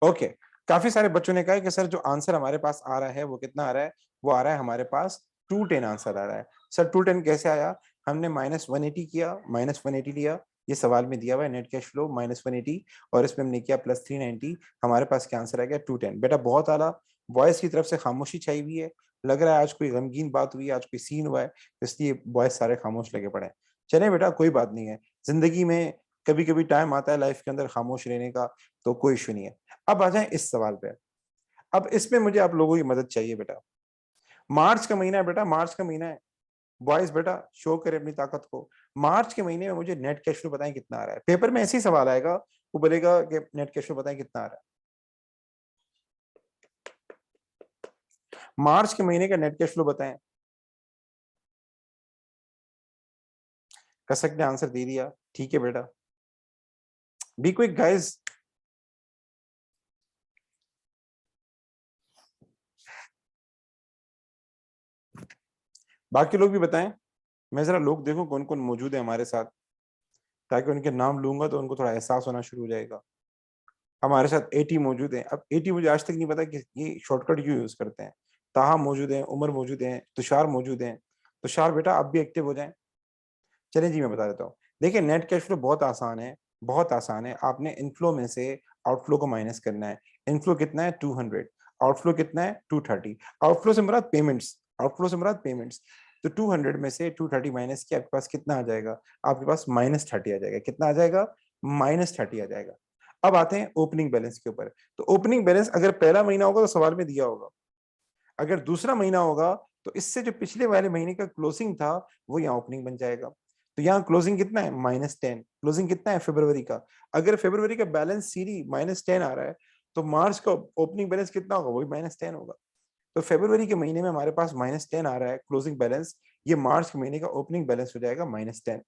ओके। काफी सारे बच्चों ने कहा कि सर जो आंसर हमारे पास आ रहा है वो कितना आ रहा है? वो आ रहा है हमारे पास 210 आंसर आ रहा है। सर 210 कैसे आया? हमने -180 किया, -180 लिया, ये सवाल में दिया हुआ है नेट कैश फ्लो -180, और इसमें हमने किया +390, हमारे पास क्या आंसर आ गया? 210। बेटा बहुत आला। बॉयज की तरफ से खामोशी छाई हुई है, लग रहा है आज कोई गमगीन बात हुई है, आज कोई सीन हुआ है, इसलिए बॉयज सारे खामोश लगे पड़े हैं। चले बेटा, कोई बात नहीं है, जिंदगी में कभी कभी टाइम आता है लाइफ के अंदर खामोश रहने का, तो कोई इशू नहीं है। अब आ जाए इस सवाल पे। अब इसमें मुझे आप लोगों की मदद चाहिए बेटा। मार्च का महीना है बेटा, मार्च का महीना है। बॉयज बेटा शो करे अपनी ताकत को। मार्च के महीने में मुझे नेट कैश फ्लो बताएं कितना आ रहा है। पेपर में ऐसे ही सवाल आएगा, वो बोलेगा कि नेट कैश फ्लो बताएं कितना आ रहा है। मार्च के महीने का नेट कैश फ्लो बताएं। कसक ने आंसर दे दिया, ठीक है बेटा। B quick guys. बाकी लोग भी बताएं, मैं जरा लोग देखूं कौन कौन मौजूद है हमारे साथ, ताकि उनके नाम लूंगा तो उनको थोड़ा एहसास होना शुरू हो जाएगा। हमारे साथ 80 मौजूद हैं। अब 80 मुझे आज तक नहीं पता कि ये शॉर्टकट क्यों यूज करते हैं। ताहा मौजूद हैं, उमर मौजूद हैं, तुषार मौजूद हैं। तुषार बेटा आप भी एक्टिव हो जाएं। चलिए जी मैं बता देता हूँ। देखिए नेट कैश फ्लो बहुत आसान है, बहुत आसान है। आपने इनफ्लो में से आउटफ्लो को माइनस करना है। इनफ्लो कितना है? 200। आउटफ्लो कितना है? 230। आउटफ्लो से मुराद पेमेंट्स, आउटफ्लो से मुराद पेमेंट्स। तो 200 में से 230 माइनस किया, आपके पास कितना आ जाएगा? आपके पास -30 आ जाएगा। कितना आ जाएगा? -30 आ जाएगा। अब आते हैं ओपनिंग बैलेंस के ऊपर। तो ओपनिंग बैलेंस अगर पहला महीना होगा तो सवाल में दिया होगा, अगर दूसरा महीना होगा तो इससे जो पिछले वाले महीने का क्लोजिंग था वो यहाँ ओपनिंग बन जाएगा। तो यहाँ क्लोजिंग कितना है? -10। क्लोजिंग कितना है फरवरी का? अगर फरवरी का बैलेंस सीरी -10 आ रहा है तो मार्च का ओपनिंग बैलेंस कितना होगा? वही -10 होगा। तो फरवरी के महीने में हमारे पास -10 आ रहा है क्लोजिंग बैलेंस, ये मार्च के महीने का ओपनिंग बैलेंस हो जाएगा -10।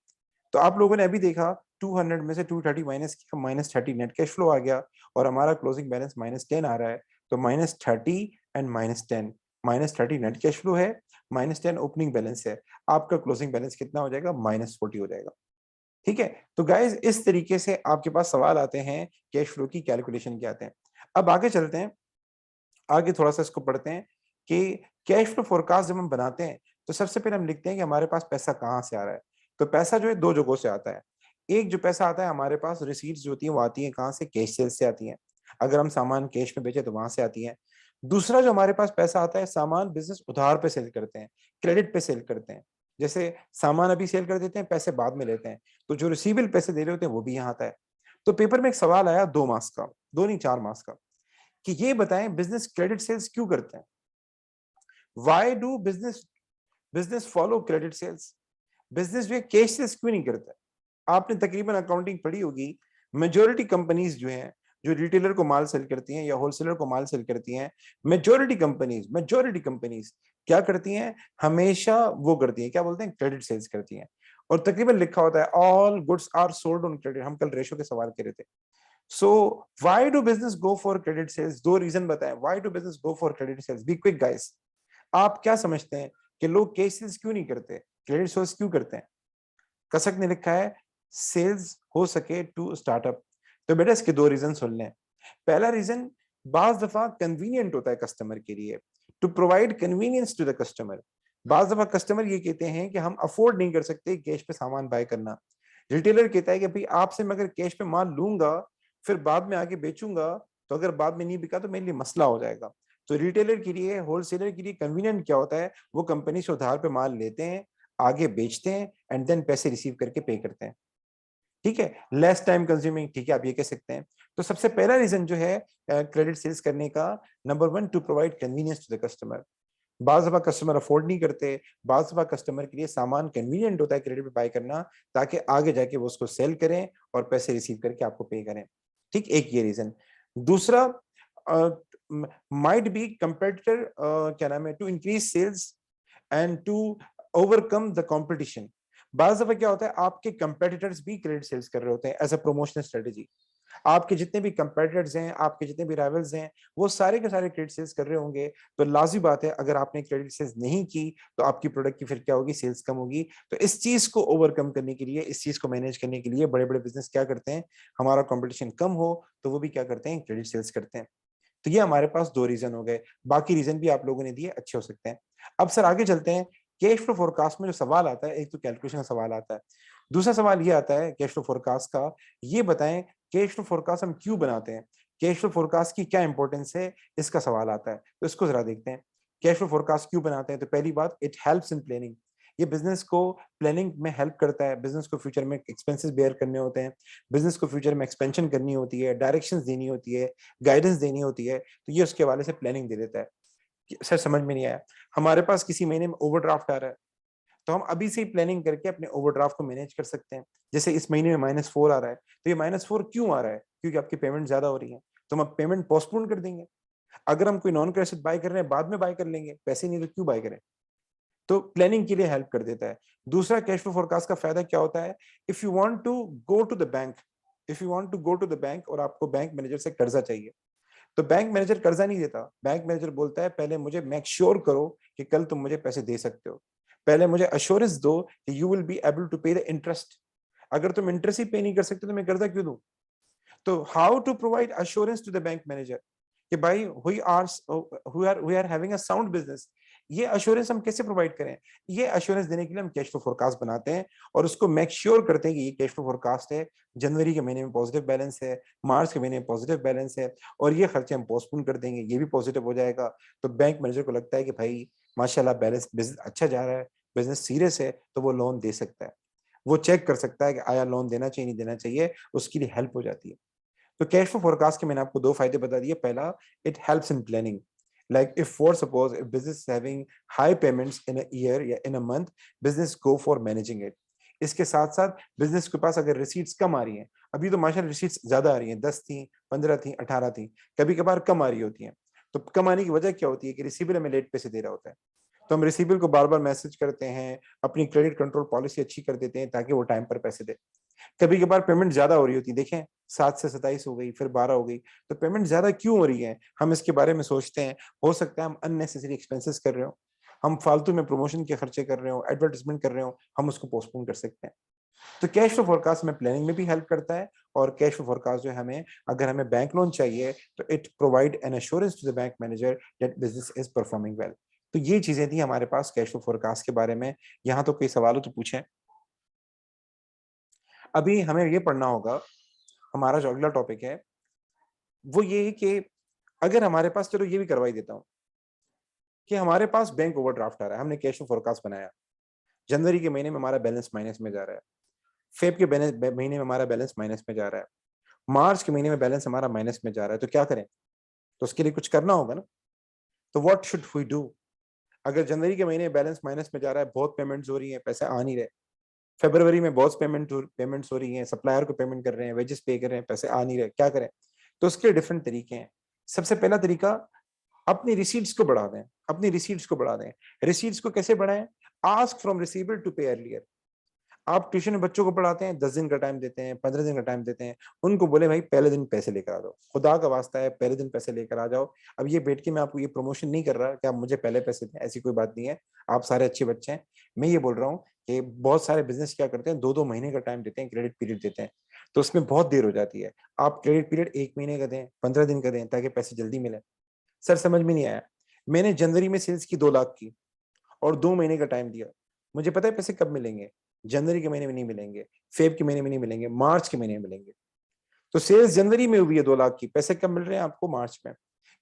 तो आप लोगों ने अभी देखा 200 में से 230 माइनस किया, -30 नेट कैश फ्लो आ गया, और हमारा क्लोजिंग बैलेंस -10 आ रहा है। तो -30 एंड -10, -30 नेट कैश फ्लो है, -10 ओपनिंग बैलेंस है। आपका क्लोजिंग बैलेंस कितना हो जाएगा? -40 हो जाएगा। ठीक है। तो गाइज इस तरीके से आपके पास सवाल आते हैं कैश फ्लो की कैलकुलेशन के आते हैं। अब आगे चलते हैं, आगे थोड़ा सा इसको पढ़ते हैं कि कैश फ्लो फोरकास्ट जब हम बनाते हैं तो सबसे पहले हम लिखते हैं कि हमारे पास पैसा कहाँ से आ रहा है। तो पैसा जो है दो जगहों से आता है। एक जो पैसा आता है हमारे पास, रिसीट्स जो होती है वो आती है कहाँ से, कैश सेल्स से आती है। अगर हम सामान कैश में बेचे तो वहां से आती है। दूसरा जो हमारे पास पैसा आता है, सामान बिजनेस उधार पे सेल करते हैं, क्रेडिट पे सेल करते हैं। जैसे सामान अभी सेल कर देते हैं, पैसे बाद में लेते हैं, तो जो रिसीवेबल पैसे दे रहे होते हैं वो भी यहाँ आता है। तो पेपर में एक सवाल आया 2 मार्क्स का, 2 नहीं 4 मार्क्स का, कि ये बताएं बिजनेस क्रेडिट सेल्स क्यों करते हैं, why do business business follow credit sales, business जो है कैश सेल्स क्यों नहीं करता है। आपने तकरीबन अकाउंटिंग पढ़ी होगी, मेजोरिटी कंपनीज जो हैं, जो रिटेलर को माल सेल करती हैं या होलसेलर को माल सेल करती हैं, मेजोरिटी कंपनीज क्या करती हैं, हमेशा वो करती हैं, क्या बोलते हैं, क्रेडिट सेल्स करती हैं। और तकरीबन लिखा होता है all goods are sold on credit. हम कल रेशो के सवाल कर रहे थे। So why do business go for credit sales, 2 reason बताएं, why do business go for credit sales, be quick guys. आप क्या समझते हैं कि लोग कैश सेल्स क्यों नहीं करते, क्रेडिट सेल्स क्यों करते हैं। कसक ने लिखा है सेल्स हो सके टू स्टार्टअप। तो बेटा इसके 2 रीजन सुन लें। पहला रीजन, बाज दफा कन्वीनियंट होता है कस्टमर के लिए, to provide convenience to the customer. बाज दफा कस्टमर ये कहते हैं कि हम अफोर्ड नहीं कर सकते कैश पे सामान बाय करना। रिटेलर कहता है कि भाई आपसे मैं अगर कैश पे माल लूंगा फिर बाद में आके बेचूंगा, तो अगर बाद में नहीं बिका तो मेरे लिए मसला हो जाएगा। तो रिटेलर के लिए, होलसेलर के लिए कन्वीनियंट क्या होता है, वो कंपनी से उधार पे माल लेते हैं, आगे बेचते हैं एंड देन पैसे रिसीव करके पे करते हैं। ठीक है, लेस टाइम कंज्यूमिंग, ठीक है, आप ये कह सकते हैं। तो सबसे पहला रीजन जो है क्रेडिट सेल्स करने का, number 1, to provide convenience to the customer. बाज दफा कस्टमर अफोर्ड नहीं करते, बाज दफा कस्टमर के लिए सामान कन्वीनियंट होता है क्रेडिट पे बाय करना, ताकि आगे जाके वो उसको सेल करें और पैसे रिसीव करके आपको पे करें। ठीक, एक ये रीजन। दूसरा, माइट बी कंपेटिटर, क्या नाम है, to increase sales and to overcome the competition. बाज दफा क्या होता है, आपके कंपेटिटर्स भी क्रेडिट सेल्स कर रहे होते हैं एज अ प्रोमोशनल स्ट्रेटेजी। आपके जितने भी कंपेटिटर्स हैं, आपके जितने भी राइवल्स हैं, वो सारे के सारे क्रेडिट सेल्स कर रहे होंगे। तो लाजिम बात है, अगर आपने क्रेडिट सेल्स नहीं की तो आपकी प्रोडक्ट की फिर क्या होगी, सेल्स कम होगी। तो इस चीज को ओवरकम करने के लिए, इस चीज को मैनेज करने के लिए बड़े बड़े बिजनेस क्या करते हैं, हमारा कंपटीशन कम हो तो वो भी क्या करते हैं, क्रेडिट सेल्स करते हैं। तो ये हमारे पास 2 रीजन हो गए, बाकी रीजन भी आप लोगों ने दिए, अच्छे हो सकते हैं। अब सर आगे चलते हैं। कैश फ्लो फोरकास्ट में जो सवाल आता है, एक तो कैलकुलेशन का सवाल आता है, दूसरा सवाल ये आता है कैश फ्लो फोरकास्ट का, ये बताएं कैश फ्लो फोरकास्ट हम क्यों बनाते हैं, कैश फ्लो फोरकास्ट की क्या इंपॉर्टेंस है, इसका सवाल आता है। तो इसको जरा देखते हैं, कैश फ्लो फोरकास्ट क्यों बनाते हैं। तो पहली बात, इट हेल्प्स इन प्लानिंग। ये बिजनेस को प्लानिंग में हेल्प करता है। बिजनेस को फ्यूचर में एक्सपेंसेस बेयर करने होते हैं, बिजनेस को फ्यूचर में एक्सपेंशन करनी होती है, डायरेक्शंस देनी होती है, गाइडेंस देनी होती है, तो ये उसके हवाले से प्लानिंग दे देता है। सर समझ में नहीं आया, हमारे पास किसी महीने में ओवरड्राफ्ट आ रहा है, तो हम अभी से ही प्लानिंग करके अपने ओवरड्राफ्ट को मैनेज कर सकते हैं। जैसे इस महीने में -4 आ रहा है, तो ये -4 क्यों आ रहा है, क्योंकि आपकी पेमेंट ज्यादा हो रही है, तो हम पेमेंट पोस्टपोन कर देंगे। अगर हम कोई नॉन कैश बाय कर रहे हैं, बाद में बाय कर लेंगे, पैसे नहीं तो क्यों बाय करें। तो प्लानिंग के लिए हेल्प कर देता है। दूसरा, कैश फ्लो फोरकास्ट का फायदा क्या होता है, if you want to go to the bank, if you want to go to the bank और आपको बैंक मैनेजर से कर्जा चाहिए, तो बैंक मैनेजर कर्जा नहीं देता। बैंक मैनेजर बोलता है पहले मुझे मेक श्योर करो कि कल तुम मुझे पैसे दे सकते हो, पहले मुझे अश्योरेंस दो कि you will be able to pay the interest. अगर तुम इंटरेस्ट ही पे नहीं कर सकते तो मैं कर्जा क्यों दूं। तो how to provide assurance to the bank manager कि भाई we are having a sound business, ये अश्योरेंस हम कैसे प्रोवाइड करें। ये अश्योरेंस देने के लिए हम कैश फ्लो फोरकास्ट बनाते हैं और उसको मेक श्योर करते हैं कि ये कैश फ्लो फोरकास्ट है, जनवरी के महीने में पॉजिटिव बैलेंस है, मार्च के महीने में पॉजिटिव बैलेंस है, और ये खर्चे हम पोस्टपोन कर देंगे, ये भी पॉजिटिव हो जाएगा। तो बैंक मैनेजर को लगता है कि भाई माशाल्लाह बैलेंस, बिजनेस अच्छा जा रहा है, बिजनेस सीरियस है, तो वो लोन दे सकता है। वो चेक कर सकता है कि आया लोन देना चाहिए नहीं देना चाहिए, उसके लिए हेल्प हो जाती है। तो कैश फ्लो फोरकास्ट के मैंने आपको 2 फायदे बता दिए। पहला, it helps in planning, like if for suppose if business is having high payments in a year या in a month, business go for managing it। इसके साथ साथ बिजनेस के पास अगर रिसीट्स कम आ रही हैं, अभी तो माशाल्लाह रिसीट्स ज्यादा आ रही हैं, 10 थी, 15 थी, 18 थी, कभी कभार कम आ रही होती हैं। तो कम आने की वजह क्या होती है कि रिसीवर हमें लेट पैसे दे रहा होता है, तो हम रिसीवर को बार बार मैसेज करते हैं, अपनी क्रेडिट कंट्रोल पॉलिसी अच्छी कर देते हैं ताकि वो टाइम पर पैसे दे। कभी कभार पेमेंट ज्यादा हो रही होती है, देखें 7 से 27 हो गई, फिर 12 हो गई, तो पेमेंट ज्यादा क्यों हो रही है, हम इसके बारे में सोचते हैं। हो सकता है हम अननेसेसरी एक्सपेंसेस कर रहे हो, हम फालतू में प्रमोशन के खर्चे कर रहे हो, एडवर्टाइजमेंट कर रहे हो, हम उसको पोस्टपोन कर सकते हैं। तो कैश फ्लो फोरकास्ट में प्लानिंग में भी हेल्प करता है। और कैश फ्लो फोरकास्ट जो है हमें, अगर हमें बैंक लोन चाहिए तो it provide an assurance to the bank manager that business is performing well. तो ये चीजें थी हमारे पास कैश फ्लो फोरकास्ट के बारे में। यहाँ तो कोई सवाल हो तो पूछें। अभी हमें ये पढ़ना होगा, हमारा जो अगला टॉपिक है वो ये है कि अगर हमारे पास, चलो ये भी करवा ही देता हूँ कि हमारे पास बैंक ओवरड्राफ्ट आ रहा है, हमने कैश फ्लो फोरकास्ट बनाया, जनवरी के महीने में हमारा बैलेंस माइनस में जा रहा है, फेब के महीने में हमारा बैलेंस माइनस में जा रहा है, मार्च के महीने में बैलेंस हमारा माइनस में जा रहा है, तो क्या करें? तो उसके लिए कुछ करना होगा ना। तो व्हाट शुड वी डू? अगर जनवरी के महीने बैलेंस माइनस में जा रहा है, बहुत पेमेंट्स हो रही है, पैसे आ नहीं रहे, फरवरी में बहुत पेमेंट्स हो रही हैं, सप्लायर को पेमेंट कर रहे हैं, वेजेस पे कर रहे हैं, पैसे आ नहीं रहे, क्या करें? तो उसके डिफरेंट तरीके हैं। सबसे पहला तरीका, अपनी रिसीट्स को बढ़ा दें, अपनी रिसीट्स को बढ़ा दें। रिसीट्स को कैसे बढ़ाएं? आस्क फ्रॉम रिसीवर टू पे अर्लियर। आप ट्यूशन में बच्चों को पढ़ाते हैं, 10 दिन का टाइम देते हैं, 15 दिन का टाइम देते हैं, उनको बोले भाई पहले दिन पैसे लेकर आ जाओ, खुदा का वास्ता है पहले दिन पैसे लेकर आ जाओ। अब ये बैठ के मैं आपको ये प्रमोशन नहीं कर रहा कि आप मुझे पहले पैसे दें, ऐसी कोई बात नहीं है, आप सारे अच्छे बच्चे हैं। मैं ये बोल रहा हूँ कि बहुत सारे बिजनेस क्या करते हैं, 2-2 महीने का टाइम देते हैं, क्रेडिट पीरियड देते हैं, तो उसमें बहुत देर हो जाती है। आप क्रेडिट पीरियड 1 महीने का दें, 15 दिन का दें, ताकि पैसे जल्दी मिले। सर समझ में नहीं आया। मैंने जनवरी में सेल्स की 2 लाख की और 2 महीने का टाइम दिया, मुझे पता है पैसे कब मिलेंगे, जनवरी के महीने में नहीं मिलेंगे, फेब के महीने में नहीं मिलेंगे, मार्च के महीने में मिलेंगे। तो सेल्स जनवरी में हुई है 2 लाख की, पैसे कब मिल रहे हैं आपको? मार्च में।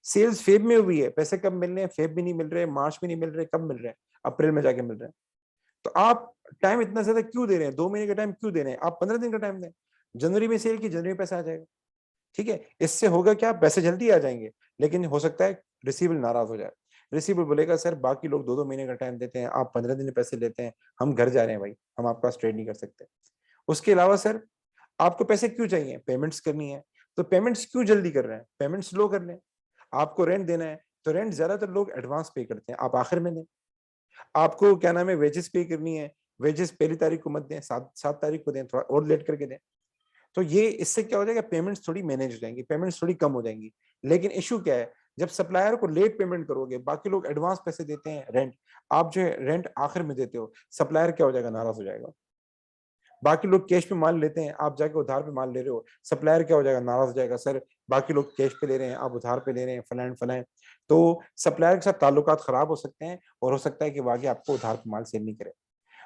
सेल्स फेब में हुई है, पैसे कब मिल रहे हैं? फेब में नहीं मिल रहे, मार्च में नहीं मिल रहे, कब मिल रहे हैं? अप्रैल में जाके मिल रहे हैं। तो आप टाइम इतना ज्यादा क्यों दे रहे हैं? 2 महीने का टाइम क्यों दे रहे हैं? आप 15 दिन का टाइम दें, जनवरी में सेल की, जनवरी में पैसा आ जाएगा। ठीक है, इससे होगा क्या, पैसे जल्दी आ जाएंगे, लेकिन हो सकता है रिसीवेबल नाराज हो जाए। रिसीवेबल बोलेगा सर बाकी लोग 2-2 महीने का टाइम देते हैं, आप 15 दिन में पैसे लेते हैं, हम घर जा रहे हैं भाई, हम आपके पास ट्रेड नहीं कर सकते। उसके अलावा सर आपको पैसे क्यों चाहिए? पेमेंट्स करनी है, तो पेमेंट्स क्यों जल्दी कर रहे हैं? पेमेंट स्लो कर लें। आपको रेंट देना है, तो रेंट ज्यादातर लोग एडवांस पे करते हैं, आप आखिर में दें। आपको क्या नाम है, वेजेस पे करनी है, वेजेस पहली तारीख को मत दें, 7 तारीख को दें, थोड़ा और लेट करके दें। तो ये इससे क्या हो जाएगा, पेमेंट्स थोड़ी मैनेज हो जाएंगी, पेमेंट्स थोड़ी कम हो जाएंगी। लेकिन इशू क्या है, जब सप्लायर को लेट पेमेंट करोगे, बाकी लोग एडवांस पैसे देते हैं, रेंट, आप जो है रेंट आखिर में देते हो, सप्लायर क्या हो जाएगा, नाराज हो जाएगा। बाकी लोग कैश पे माल लेते हैं, आप जाके उधार पे माल ले रहे हो, सप्लायर क्या हो जाएगा, नाराज हो जाएगा, सर बाकी लोग कैश पे ले रहे हैं, आप उधार पे ले रहे हैं, फलान फलान। तो सप्लायर के साथ ताल्लुकात खराब हो सकते हैं, और हो सकता है कि वो आगे आपको उधार पे माल सेल नहीं करे।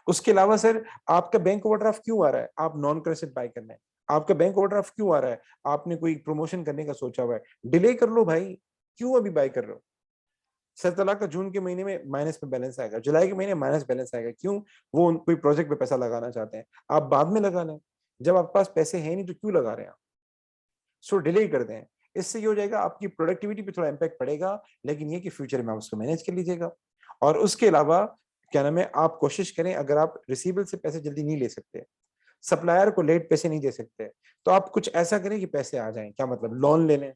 उसके अलावा सर आपका बैंक ओवरड्राफ्ट क्यों आ रहा है? आप नॉन क्रेडिट बाय करना है, आपका बैंक ओवरड्राफ्ट क्यों आ रहा है? आपने कोई प्रमोशन करने का सोचा हुआ है, डिले कर लो भाई, क्यों अभी बाय कर रहे हो? सर का जून के महीने में माइनस में बैलेंस आएगा, जुलाई के महीने माइनस बैलेंस आएगा, क्यों? वो कोई प्रोजेक्ट पे पैसा लगाना चाहते हैं, आप बाद में लगा लें, जब आपके पास पैसे हैं नहीं तो क्यों लगा रहे हैं आप? सो डिले कर दें। इससे ये हो जाएगा, आपकी प्रोडक्टिविटी पे थोड़ा इम्पैक्ट पड़ेगा, लेकिन ये कि फ्यूचर में आप उसको मैनेज कर लीजिएगा। और उसके अलावा क्या नाम है, आप कोशिश करें, अगर आप रिसीवेबल से पैसे जल्दी नहीं ले सकते, सप्लायर को लेट पैसे नहीं दे सकते, तो आप कुछ ऐसा करें कि पैसे आ जाएं। क्या मतलब, लोन ले लें।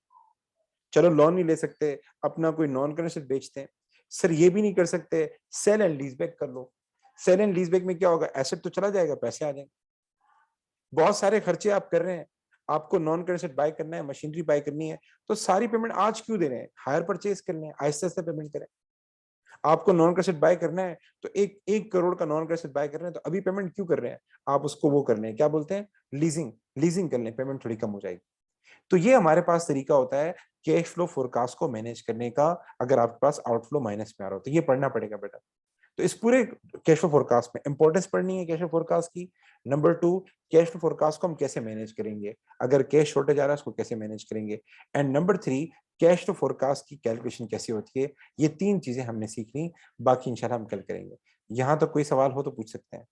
चलो लोन नहीं ले सकते, अपना कोई नॉन करेंट एसेट बेचते हैं। सर ये भी नहीं कर सकते, सेल एंड लीज बैक कर लो। सेल एंड लीज बैक में क्या होगा, एसेट तो चला जाएगा, पैसे आ जाएंगे। बहुत सारे खर्चे आप कर रहे हैं, आपको नॉन करेंट एसेट बाय करना है, मशीनरी बाय करनी है, तो सारी पेमेंट आज क्यों दे रहे हैं? हायर परचेज कर लें, आहिस्ते आहिस्ते पेमेंट करें। आपको नॉन करेंट एसेट बाय करना है, तो 1 करोड़ का नॉन करेंट एसेट बाय कर रहे हैं, तो अभी पेमेंट क्यों कर रहे हैं? आप उसको वो कर लें, क्या बोलते हैं, लीजिंग। लीजिंग कर लें, पेमेंट थोड़ी कम हो जाएगी। तो ये हमारे पास तरीका होता है कैश फ्लो फोरकास्ट को मैनेज करने का, अगर आपके पास आउटफ्लो माइनस में आ रहा हो तो ये पढ़ना पड़ेगा बेटा। तो इस पूरे कैश फ्लो फोरकास्ट में इंपॉर्टेंस पढ़नी है कैश फ्लो फोरकास्ट की। नंबर 2, कैश फ्लो फोरकास्ट को हम कैसे मैनेज करेंगे, अगर कैश शॉर्टेज आ रहा है उसको कैसे मैनेज करेंगे। And number 3, cash flow forecast की कैलकुलेशन कैसे होती है। ये 3 चीजें हमने सीख ली, बाकी इंशाल्लाह हम कल करेंगे। यहाँ तक कोई सवाल हो तो पूछ सकते हैं।